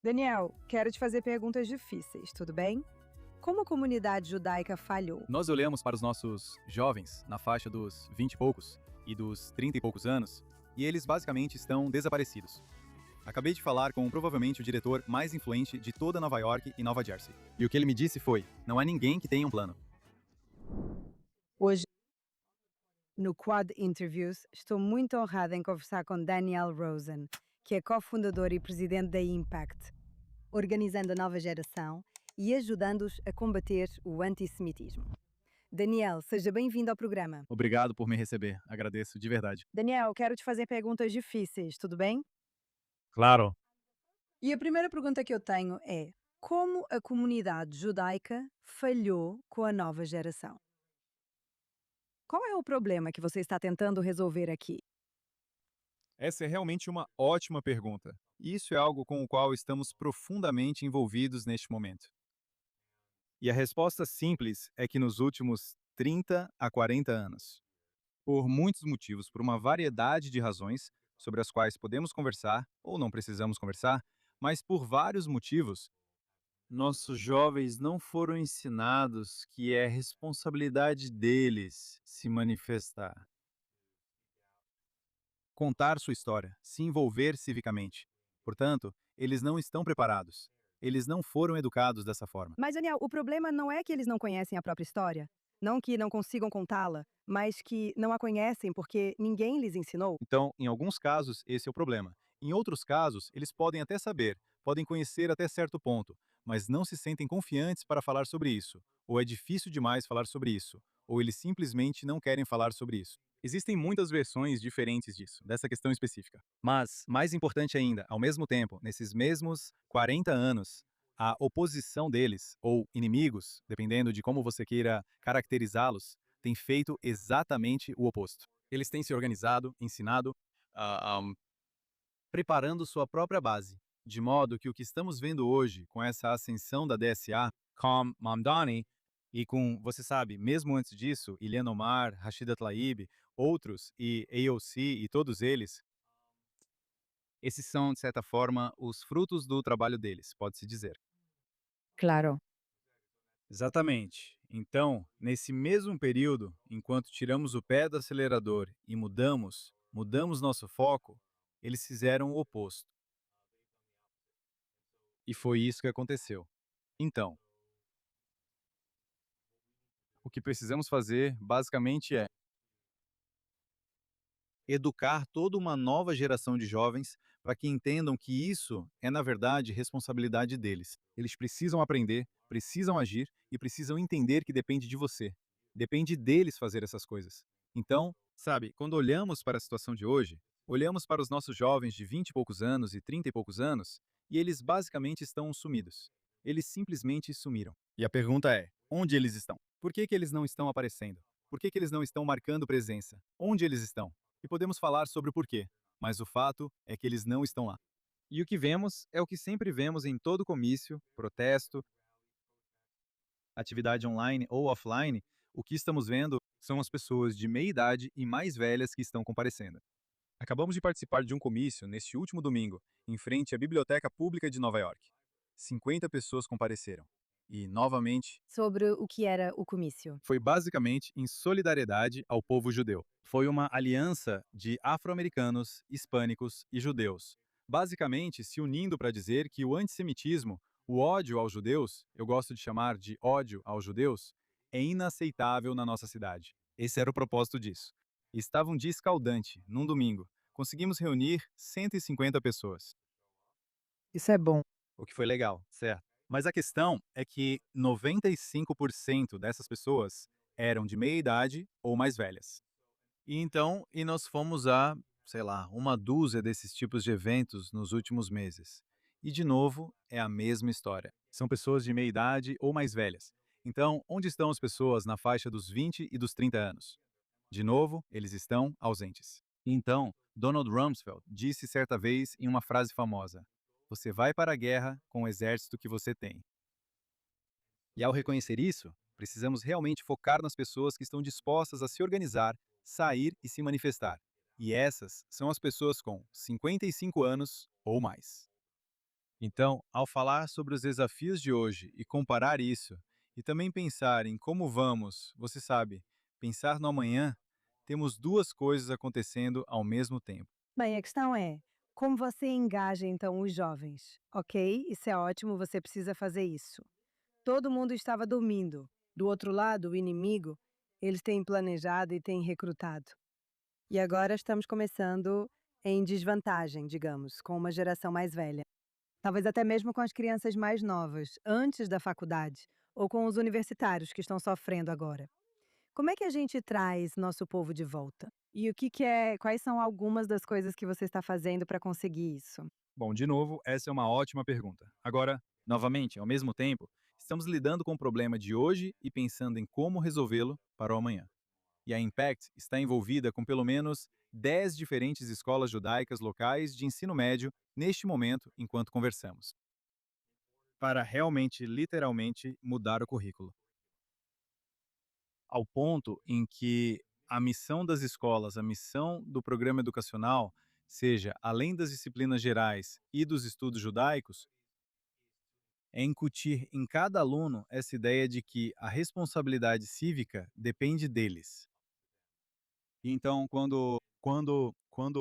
Daniel, quero te fazer perguntas difíceis, tudo bem? Como a comunidade judaica falhou? Nós olhamos para os nossos jovens na faixa dos 20 e poucos e dos 30 e poucos anos, e eles basicamente estão desaparecidos. Acabei de falar com provavelmente o diretor mais influente de toda Nova York e Nova Jersey. E o que ele me disse foi: não há ninguém que tenha um plano. Hoje, no Quad Interviews, estou muito honrada em conversar com Daniel Rosen, que é cofundador e presidente da Impact, organizando a nova geração e ajudando-os a combater o antissemitismo. Daniel, seja bem-vindo ao programa. Obrigado por me receber, agradeço de verdade. Daniel, quero te fazer perguntas difíceis, tudo bem? Claro. E a primeira pergunta que eu tenho é: como a comunidade judaica falhou com a nova geração? Qual é o problema que você está tentando resolver aqui? Essa é realmente uma ótima pergunta. E isso é algo com o qual estamos profundamente envolvidos neste momento. E a resposta simples é que nos últimos 30 a 40 anos, por muitos motivos, por uma variedade de razões sobre as quais podemos conversar ou não precisamos conversar, mas por vários motivos, nossos jovens não foram ensinados que é responsabilidade deles se manifestar, contar sua história, se envolver civicamente. Portanto, eles não estão preparados. Eles não foram educados dessa forma. Mas, Daniel, o problema não é que eles não conhecem a própria história, não que não consigam contá-la, mas que não a conhecem porque ninguém lhes ensinou. Então, em alguns casos, esse é o problema. Em outros casos, eles podem até saber, podem conhecer até certo ponto, mas não se sentem confiantes para falar sobre isso, ou é difícil demais falar sobre isso, ou eles simplesmente não querem falar sobre isso. Existem muitas versões diferentes disso, dessa questão específica. Mas, mais importante ainda, ao mesmo tempo, nesses mesmos 40 anos, a oposição deles, ou inimigos, dependendo de como você queira caracterizá-los, tem feito exatamente o oposto. Eles têm se organizado, ensinado, ah, ah, preparando sua própria base, de modo que o que estamos vendo hoje com essa ascensão da DSA, com Mamdani, e com, você sabe, mesmo antes disso, Ilhan Omar, Rashida Tlaib, outros, e AOC e todos eles, esses são, de certa forma, os frutos do trabalho deles, pode-se dizer. Claro. Exatamente. Então, nesse mesmo período, enquanto tiramos o pé do acelerador e mudamos nosso foco, eles fizeram o oposto. E foi isso que aconteceu. Então, o que precisamos fazer, basicamente, é educar toda uma nova geração de jovens para que entendam que isso é, na verdade, responsabilidade deles. Eles precisam aprender, precisam agir e precisam entender que depende de você. Depende deles fazer essas coisas. Então, sabe, quando olhamos para a situação de hoje, olhamos para os nossos jovens de 20 e poucos anos e 30 e poucos anos e eles basicamente estão sumidos. Eles simplesmente sumiram. E a pergunta é: onde eles estão? Por que eles não estão aparecendo? Por que eles não estão marcando presença? Onde eles estão? E podemos falar sobre o porquê, mas o fato é que eles não estão lá. E o que vemos é o que sempre vemos em todo comício, protesto, atividade online ou offline, o que estamos vendo são as pessoas de meia idade e mais velhas que estão comparecendo. Acabamos de participar de um comício neste último domingo, em frente à Biblioteca Pública de Nova York. 50 pessoas compareceram. E, novamente, Sobre o que era o comício. foi basicamente em solidariedade ao povo judeu. Foi uma aliança de afro-americanos, hispânicos e judeus, basicamente se unindo para dizer que o antissemitismo, o ódio aos judeus, eu gosto de chamar de ódio aos judeus, é inaceitável na nossa cidade. Esse era o propósito disso. Estava um dia escaldante, num domingo. Conseguimos reunir 150 pessoas. Isso é bom. O que foi legal, certo? Mas a questão é que 95% dessas pessoas eram de meia idade ou mais velhas. E nós fomos a, sei lá, uma dúzia desses tipos de eventos nos últimos meses. E de novo, é a mesma história. São pessoas de meia idade ou mais velhas. Então, onde estão as pessoas na faixa dos 20 e dos 30 anos? De novo, eles estão ausentes. Então, Donald Rumsfeld disse certa vez em uma frase famosa: você vai para a guerra com o exército que você tem. E ao reconhecer isso, precisamos realmente focar nas pessoas que estão dispostas a se organizar, sair e se manifestar. E essas são as pessoas com 55 anos ou mais. Então, ao falar sobre os desafios de hoje e comparar isso, e também pensar em como vamos, você sabe, pensar no amanhã, temos duas coisas acontecendo ao mesmo tempo. Bem, a questão é, como você engaja então os jovens? Ok, isso é ótimo, você precisa fazer isso. Todo mundo estava dormindo. Do outro lado, o inimigo, eles têm planejado e têm recrutado. E agora estamos começando em desvantagem, digamos, com uma geração mais velha. Talvez até mesmo com as crianças mais novas, antes da faculdade, ou com os universitários que estão sofrendo agora. Como é que a gente traz nosso povo de volta? E o que que é, quais são algumas das coisas que você está fazendo para conseguir isso? Bom, de novo, essa é uma ótima pergunta. Agora, novamente, ao mesmo tempo, estamos lidando com o problema de hoje e pensando em como resolvê-lo para o amanhã. E a Impact está envolvida com pelo menos 10 diferentes escolas judaicas locais de ensino médio neste momento, enquanto conversamos, para realmente, literalmente, mudar o currículo. Ao ponto em que a missão das escolas, a missão do programa educacional, seja, além das disciplinas gerais e dos estudos judaicos, é incutir em cada aluno essa ideia de que a responsabilidade cívica depende deles. Então, quando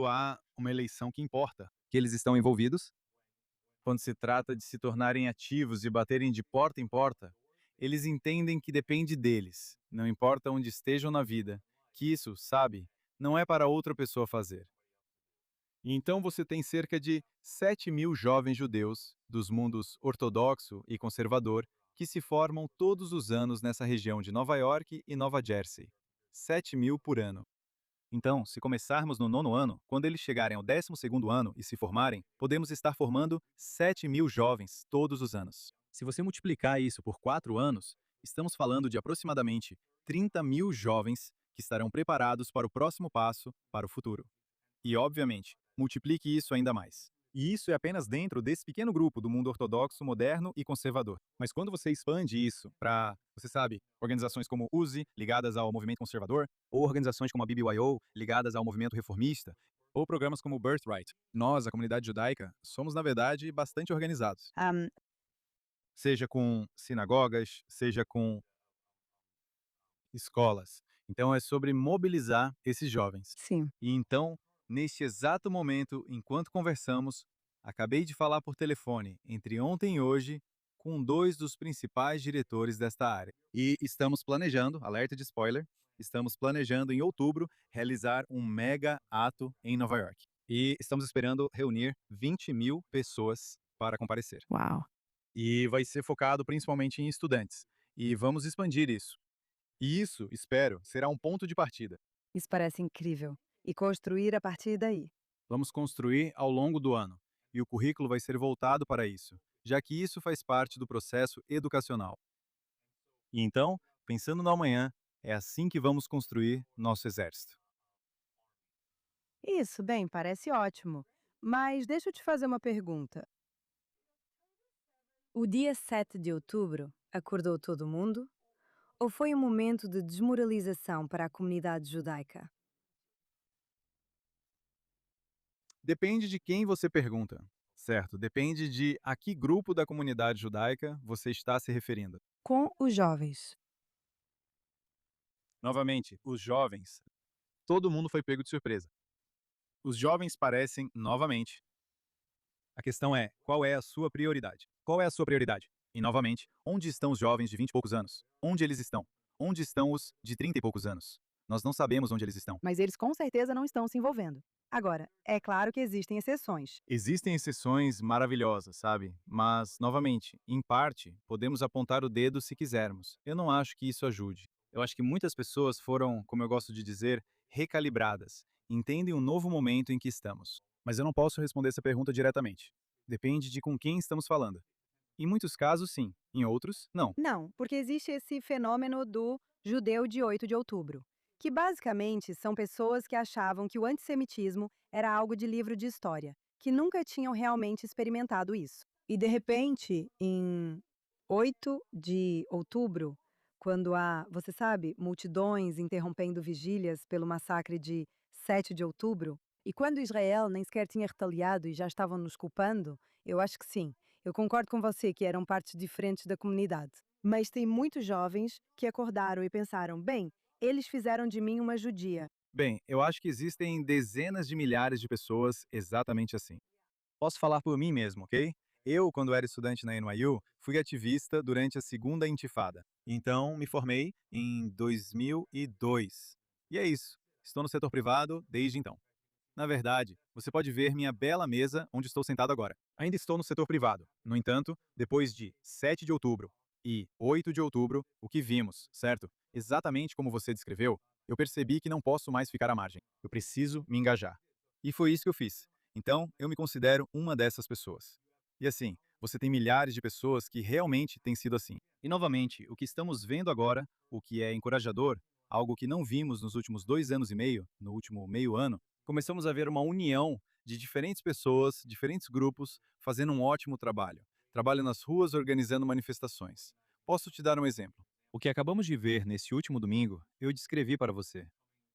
há uma eleição que importa, que eles estão envolvidos, quando se trata de se tornarem ativos e baterem de porta em porta, eles entendem que depende deles, não importa onde estejam na vida, que isso, sabe, não é para outra pessoa fazer. E então você tem cerca de 7.000 jovens judeus dos mundos ortodoxo e conservador que se formam todos os anos nessa região de Nova York e Nova Jersey. 7.000 por ano. Então, se começarmos no nono ano, quando eles chegarem ao 12º ano e se formarem, podemos estar formando 7.000 jovens todos os anos. Se você multiplicar isso por 4 anos, estamos falando de aproximadamente 30.000 jovens que estarão preparados para o próximo passo, para o futuro. E, obviamente, multiplique isso ainda mais. E isso é apenas dentro desse pequeno grupo do mundo ortodoxo, moderno e conservador. Mas quando você expande isso para, você sabe, organizações como USE, ligadas ao movimento conservador, ou organizações como a BBYO, ligadas ao movimento reformista, ou programas como o Birthright, nós, a comunidade judaica, somos, na verdade, bastante organizados. Seja com sinagogas, seja com escolas. Então é sobre mobilizar esses jovens. Sim. E então, neste exato momento, enquanto conversamos, acabei de falar por telefone, entre ontem e hoje, com dois dos principais diretores desta área. E estamos planejando, alerta de spoiler, estamos planejando em outubro realizar um mega ato em Nova York. E estamos esperando reunir 20.000 pessoas para comparecer. Uau. E vai ser focado principalmente em estudantes. E vamos expandir isso. E isso, espero, será um ponto de partida. Isso parece incrível. E construir a partir daí. Vamos construir ao longo do ano, e o currículo vai ser voltado para isso, já que isso faz parte do processo educacional. E então, pensando no amanhã, é assim que vamos construir nosso exército. Isso, bem, parece ótimo. Mas deixa eu te fazer uma pergunta. O dia 7 de outubro acordou todo mundo? Ou foi um momento de desmoralização para a comunidade judaica? Depende de quem você pergunta, certo? Depende de a que grupo da comunidade judaica você está se referindo. Com os jovens. Novamente, os jovens, todo mundo foi pego de surpresa. Os jovens parecem, novamente, a questão é, qual é a sua prioridade? Qual é a sua prioridade? E, novamente, onde estão os jovens de 20 e poucos anos? Onde eles estão? Onde estão os de 30 e poucos anos? Nós não sabemos onde eles estão. Mas eles com certeza não estão se envolvendo. Agora, é claro que existem exceções. Existem exceções maravilhosas, sabe? Mas, novamente, em parte, podemos apontar o dedo se quisermos. Eu não acho que isso ajude. Eu acho que muitas pessoas foram, como eu gosto de dizer, recalibradas. Entendem o novo momento em que estamos. Mas eu não posso responder essa pergunta diretamente. Depende de com quem estamos falando. Em muitos casos, sim. Em outros, não. Não, porque existe esse fenômeno do judeu de 8 de outubro, que basicamente são pessoas que achavam que o antissemitismo era algo de livro de história, que nunca tinham realmente experimentado isso. E de repente, em 8 de outubro, quando há, você sabe, multidões interrompendo vigílias pelo massacre de 7 de outubro, e quando Israel nem sequer tinha retaliado e já estavam nos culpando, eu acho que sim. Eu concordo com você que eram partes diferentes da comunidade. Mas tem muitos jovens que acordaram e pensaram: bem, eles fizeram de mim uma judia. Bem, eu acho que existem dezenas de milhares de pessoas exatamente assim. Posso falar por mim mesmo, ok? Eu, quando era estudante na NYU, fui ativista durante a segunda intifada. Então, me formei em 2002. E é isso. Estou no setor privado desde então. Na verdade, você pode ver minha bela mesa onde estou sentado agora. Ainda estou no setor privado. No entanto, depois de 7 de outubro e 8 de outubro, o que vimos, certo? Exatamente como você descreveu, eu percebi que não posso mais ficar à margem. Eu preciso me engajar. E foi isso que eu fiz. Então, eu me considero uma dessas pessoas. E assim, você tem milhares de pessoas que realmente têm sido assim. E novamente, o que estamos vendo agora, o que é encorajador, algo que não vimos nos últimos 2 anos e meio, no último meio ano, começamos a ver uma união de diferentes pessoas, diferentes grupos, fazendo um ótimo trabalho. Trabalho nas ruas organizando manifestações. Posso te dar um exemplo. O que acabamos de ver nesse último domingo, eu descrevi para você.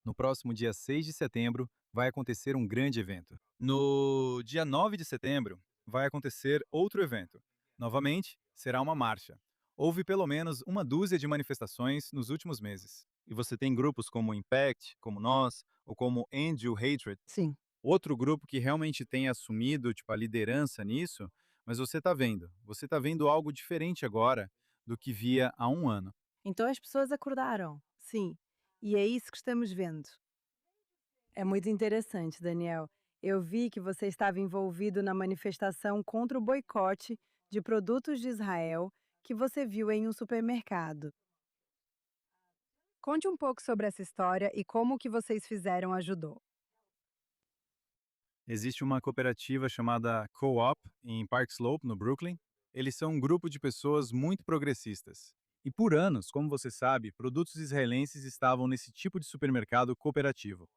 No próximo dia 6 de setembro, vai acontecer um grande evento. No dia 9 de setembro, vai acontecer outro evento. Novamente, será uma marcha. Houve pelo menos uma dúzia de manifestações nos últimos meses. E você tem grupos como o Impact, como nós, ou como End You Hatred, Sim. outro grupo que realmente tem assumido, tipo, a liderança nisso, mas você tá vendo algo diferente agora do que via há um ano. Então as pessoas acordaram. Sim. E é isso que estamos vendo. É muito interessante, Daniel. Eu vi que você estava envolvido na manifestação contra o boicote de produtos de Israel que você viu em um supermercado. Conte um pouco sobre essa história e como o que vocês fizeram ajudou. Existe uma cooperativa chamada Co-op em Park Slope, no Brooklyn. Eles são um grupo de pessoas muito progressistas. E por anos, como você sabe, produtos israelenses estavam nesse tipo de supermercado cooperativo.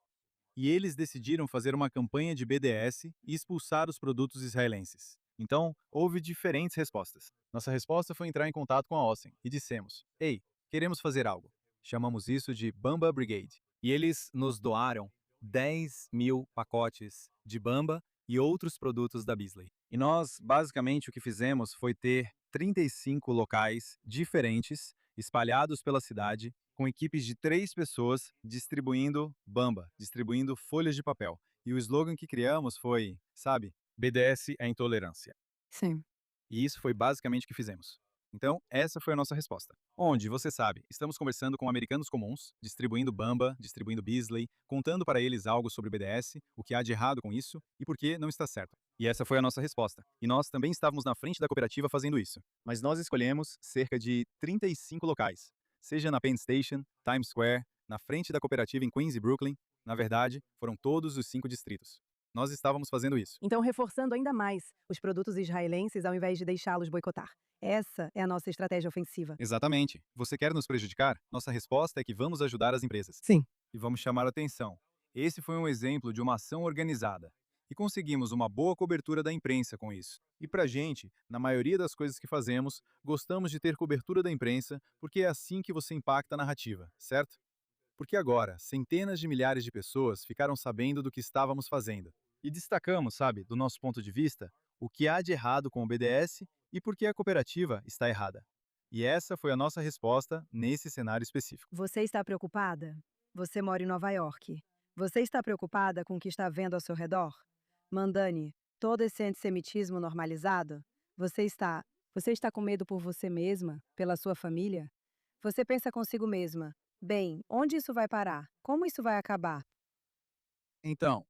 E eles decidiram fazer uma campanha de BDS e expulsar os produtos israelenses. Então, houve diferentes respostas. Nossa resposta foi entrar em contato com a Ossen e dissemos: Ei, queremos fazer algo. Chamamos isso de Bamba Brigade. E eles nos doaram 10.000 pacotes de Bamba e outros produtos da Beasley. E nós, basicamente, o que fizemos foi ter 35 locais diferentes espalhados pela cidade com equipes de 3 pessoas distribuindo bamba, distribuindo folhas de papel. E o slogan que criamos foi, sabe, BDS é intolerância. Sim. E isso foi basicamente o que fizemos. Então, essa foi a nossa resposta. Onde, você sabe, estamos conversando com americanos comuns, distribuindo Bamba, distribuindo Beasley, contando para eles algo sobre o BDS, o que há de errado com isso e por que não está certo. E essa foi a nossa resposta. E nós também estávamos na frente da cooperativa fazendo isso. Mas nós escolhemos cerca de 35 locais, seja na Penn Station, Times Square, na frente da cooperativa em Queens e Brooklyn. Na verdade, foram todos os 5 distritos. Nós estávamos fazendo isso. Então, reforçando ainda mais os produtos israelenses ao invés de deixá-los boicotar. Essa é a nossa estratégia ofensiva. Exatamente. Você quer nos prejudicar? Nossa resposta é que vamos ajudar as empresas. Sim. E vamos chamar a atenção. Esse foi um exemplo de uma ação organizada. E conseguimos uma boa cobertura da imprensa com isso. E pra gente, na maioria das coisas que fazemos, gostamos de ter cobertura da imprensa porque é assim que você impacta a narrativa, certo? Porque agora, centenas de milhares de pessoas ficaram sabendo do que estávamos fazendo. E destacamos, sabe, do nosso ponto de vista, o que há de errado com o BDS e por que a cooperativa está errada. E essa foi a nossa resposta nesse cenário específico. Você está preocupada? Você mora em Nova York. Você está preocupada com o que está vendo ao seu redor? Mandani, todo esse antissemitismo normalizado? Você está. Você está com medo por você mesma? Pela sua família? Você pensa consigo mesma: bem, onde isso vai parar? Como isso vai acabar? Então,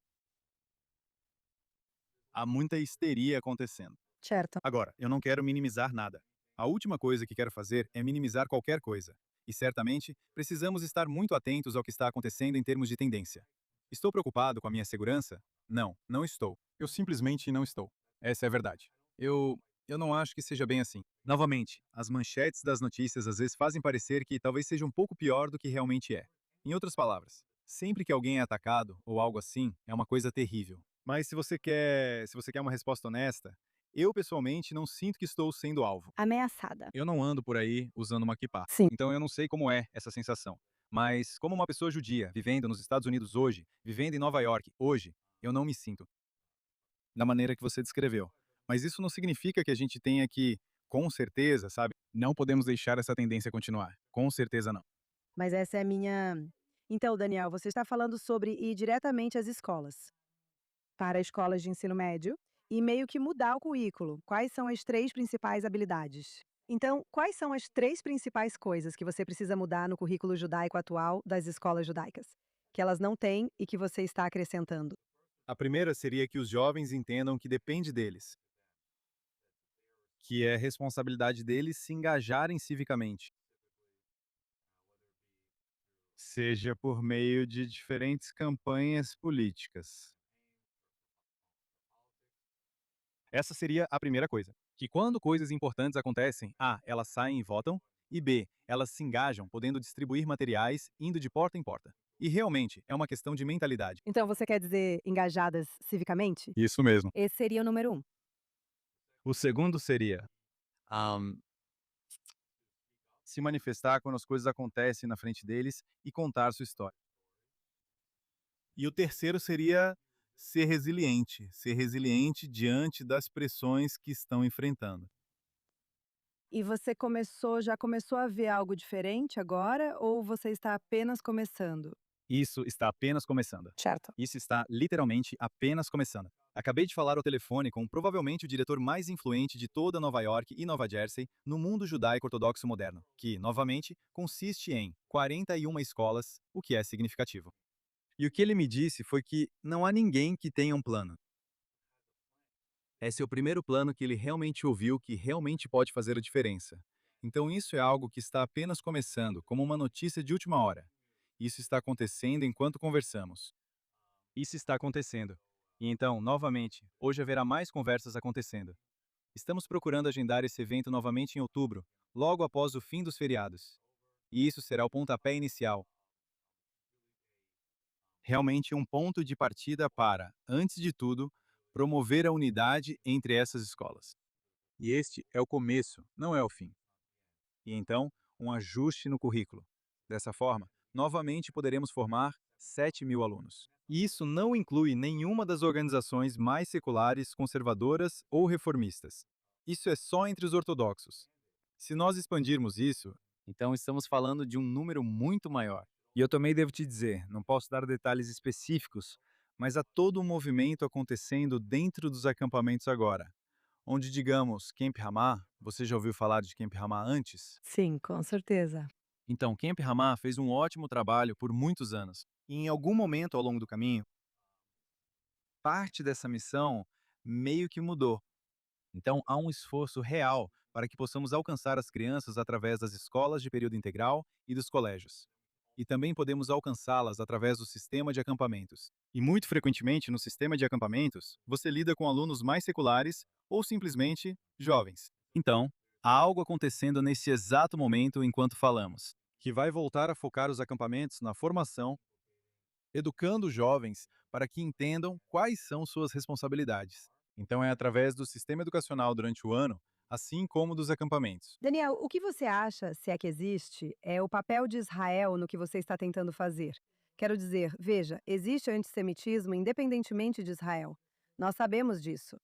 há muita histeria acontecendo. Certo. Agora, eu não quero minimizar nada. A última coisa que quero fazer é minimizar qualquer coisa. E certamente, precisamos estar muito atentos ao que está acontecendo em termos de tendência. Estou preocupado com a minha segurança? Não, não estou. Eu simplesmente não estou. Essa é a verdade. Eu não acho que seja bem assim. Novamente, as manchetes das notícias às vezes fazem parecer que talvez seja um pouco pior do que realmente é. Em outras palavras, sempre que alguém é atacado ou algo assim, é uma coisa terrível. Mas se você quer uma resposta honesta, eu, pessoalmente, não sinto que estou sendo alvo. Ameaçada. Eu não ando por aí usando uma kippah, Sim. então eu não sei como é essa sensação. Mas, como uma pessoa judia, vivendo nos Estados Unidos hoje, vivendo em Nova York hoje, eu não me sinto da maneira que você descreveu. Mas isso não significa que a gente tenha que, com certeza, sabe? Não podemos deixar essa tendência continuar. Com certeza não. Mas essa é a minha. Então, Daniel, você está falando sobre ir diretamente às escolas, para escolas de ensino médio, e meio que mudar o currículo. Quais são as três principais habilidades? Então, quais são as três principais coisas que você precisa mudar no currículo judaico atual das escolas judaicas? Que elas não têm e que você está acrescentando? A primeira seria que os jovens entendam que depende deles, que é responsabilidade deles se engajarem civicamente, seja por meio de diferentes campanhas políticas. Essa seria a primeira coisa. Que quando coisas importantes acontecem, A, elas saem e votam, e B, elas se engajam, podendo distribuir materiais, indo de porta em porta. E realmente é uma questão de mentalidade. Então, você quer dizer engajadas civicamente? Isso mesmo. Esse seria o número um. O segundo seria se manifestar quando as coisas acontecem na frente deles e contar sua história. E o terceiro seria ser resiliente diante das pressões que estão enfrentando. E você já começou a ver algo diferente agora ou você está apenas começando? Isso está apenas começando. Certo. Isso está literalmente apenas começando. Acabei de falar ao telefone com provavelmente o diretor mais influente de toda Nova York e Nova Jersey no mundo judaico ortodoxo moderno, que, novamente, consiste em 41 escolas, o que é significativo. E o que ele me disse foi que não há ninguém que tenha um plano. Esse é o primeiro plano que ele realmente ouviu que realmente pode fazer a diferença. Então isso é algo que está apenas começando, como uma notícia de última hora. Isso está acontecendo enquanto conversamos. Isso está acontecendo. E então, novamente, hoje haverá mais conversas acontecendo. Estamos procurando agendar esse evento novamente em outubro, logo após o fim dos feriados. E isso será o pontapé inicial. Realmente um ponto de partida para, antes de tudo, promover a unidade entre essas escolas. E este é o começo, não é o fim. E então, um ajuste no currículo. Dessa forma, novamente poderemos formar 7.000 alunos. E isso não inclui nenhuma das organizações mais seculares, conservadoras ou reformistas. Isso é só entre os ortodoxos. Se nós expandirmos isso, então estamos falando de um número muito maior. E eu também devo te dizer, não posso dar detalhes específicos, mas há todo um movimento acontecendo dentro dos acampamentos agora, onde, digamos, Camp Ramah, você já ouviu falar de Camp Ramah antes? Sim, com certeza. Então, Camp Ramah fez um ótimo trabalho por muitos anos. E em algum momento ao longo do caminho, parte dessa missão meio que mudou. Então, há um esforço real para que possamos alcançar as crianças através das escolas de período integral e dos colégios. E também podemos alcançá-las através do sistema de acampamentos. E muito frequentemente, no sistema de acampamentos, você lida com alunos mais seculares ou simplesmente jovens. Então, há algo acontecendo nesse exato momento enquanto falamos, que vai voltar a focar os acampamentos na formação, educando os jovens para que entendam quais são suas responsabilidades. Então, é através do sistema educacional durante o ano, assim como dos acampamentos. Daniel, o que você acha, se é que existe, é o papel de Israel no que você está tentando fazer? Quero dizer, veja, existe antissemitismo independentemente de Israel. Nós sabemos disso.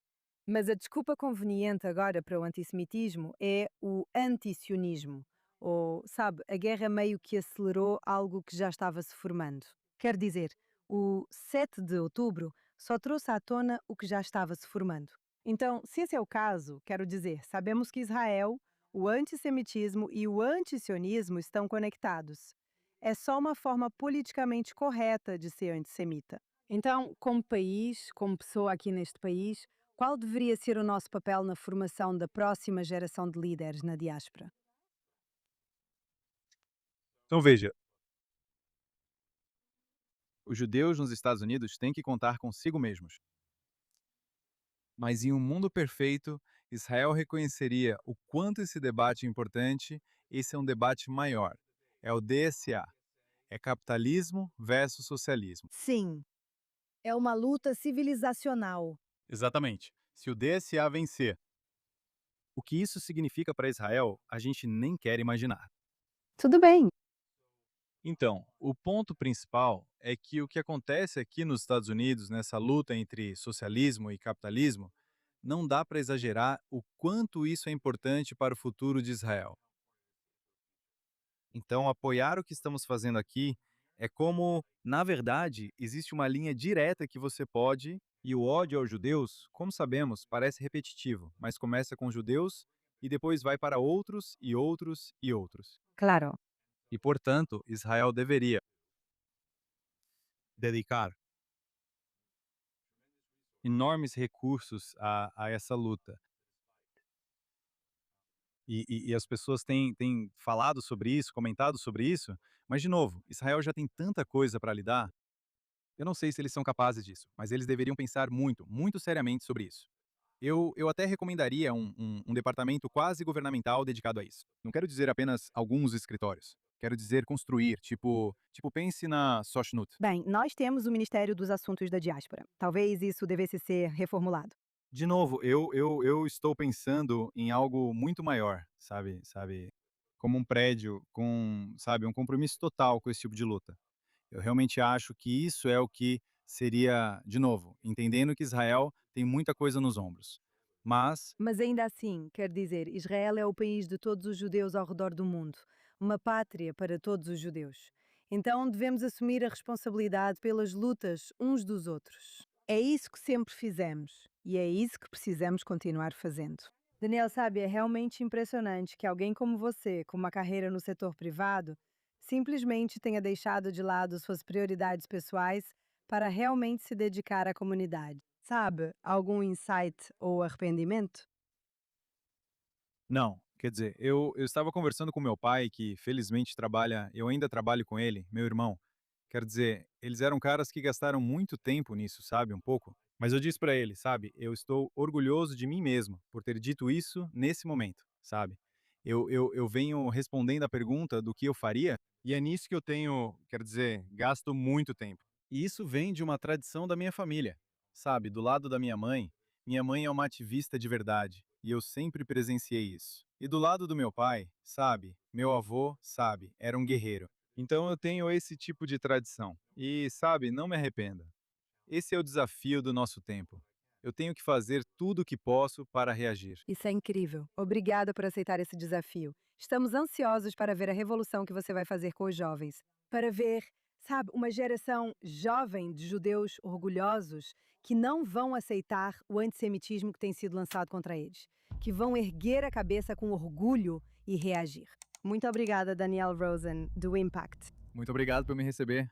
Mas a desculpa conveniente agora para o antissemitismo é o antisionismo. Ou, sabe, a guerra meio que acelerou algo que já estava se formando. Quer dizer, o 7 de outubro só trouxe à tona o que já estava se formando. Então, se esse é o caso, quero dizer, sabemos que Israel, o antissemitismo e o antisionismo estão conectados. É só uma forma politicamente correta de ser antissemita. Então, como país, como pessoa aqui neste país, qual deveria ser o nosso papel na formação da próxima geração de líderes na diáspora? Então, veja, os judeus nos Estados Unidos têm que contar consigo mesmos. Mas em um mundo perfeito, Israel reconheceria o quanto esse debate é importante. Esse é um debate maior. É o DSA. É capitalismo versus socialismo. Sim, é uma luta civilizacional. Exatamente. Se o DSA vencer, o que isso significa para Israel, a gente nem quer imaginar. Tudo bem. Então, o ponto principal é que o que acontece aqui nos Estados Unidos, nessa luta entre socialismo e capitalismo, não dá para exagerar o quanto isso é importante para o futuro de Israel. Então, apoiar o que estamos fazendo aqui é como, na verdade, existe uma linha direta que você pode, e o ódio aos judeus, como sabemos, parece repetitivo, mas começa com judeus e depois vai para outros e outros e outros. Claro. E, portanto, Israel deveria dedicar enormes recursos a essa luta. E as pessoas têm falado sobre isso, comentado sobre isso, mas, de novo, Israel já tem tanta coisa para lidar. Eu não sei se eles são capazes disso, mas eles deveriam pensar muito, muito seriamente sobre isso. Eu até recomendaria um departamento quase governamental dedicado a isso. Não quero dizer apenas alguns escritórios. Quero dizer construir, tipo pense na Soshnut. Bem, nós temos o Ministério dos Assuntos da Diáspora. Talvez isso devesse ser reformulado. De novo, eu estou pensando em algo muito maior, sabe, como um prédio com, sabe, um compromisso total com esse tipo de luta. Eu realmente acho que isso é o que seria, de novo, entendendo que Israel tem muita coisa nos ombros. Mas, Mas ainda assim, quer dizer, Israel é o país de todos os judeus ao redor do mundo, uma pátria para todos os judeus. Então devemos assumir a responsabilidade pelas lutas uns dos outros. É isso que sempre fizemos e é isso que precisamos continuar fazendo. Daniel, sabe, é realmente impressionante que alguém como você, com uma carreira no setor privado, simplesmente tenha deixado de lado suas prioridades pessoais para realmente se dedicar à comunidade. Sabe, algum insight ou arrependimento? não, quer dizer, eu estava conversando com meu pai, que felizmente trabalha, eu ainda trabalho com ele, meu irmão. Quer dizer, eles eram caras que gastaram muito tempo nisso, sabe, um pouco. Mas eu disse pra ele, sabe, eu estou orgulhoso de mim mesmo por ter dito isso nesse momento, sabe. Eu venho respondendo a pergunta do que eu faria, e é nisso que eu tenho, quer dizer, gasto muito tempo. E isso vem de uma tradição da minha família, sabe, do lado da minha mãe é uma ativista de verdade, e eu sempre presenciei isso. E do lado do meu pai, sabe, meu avô, sabe, era um guerreiro. Então eu tenho esse tipo de tradição. E, sabe, não me arrependa. Esse é o desafio do nosso tempo. Eu tenho que fazer tudo o que posso para reagir. Isso é incrível. Obrigada por aceitar esse desafio. Estamos ansiosos para ver a revolução que você vai fazer com os jovens. Para ver, sabe, uma geração jovem de judeus orgulhosos que não vão aceitar o antissemitismo que tem sido lançado contra eles, que vão erguer a cabeça com orgulho e reagir. Muito obrigada, Daniel Rosen, do Impact. Muito obrigado por me receber.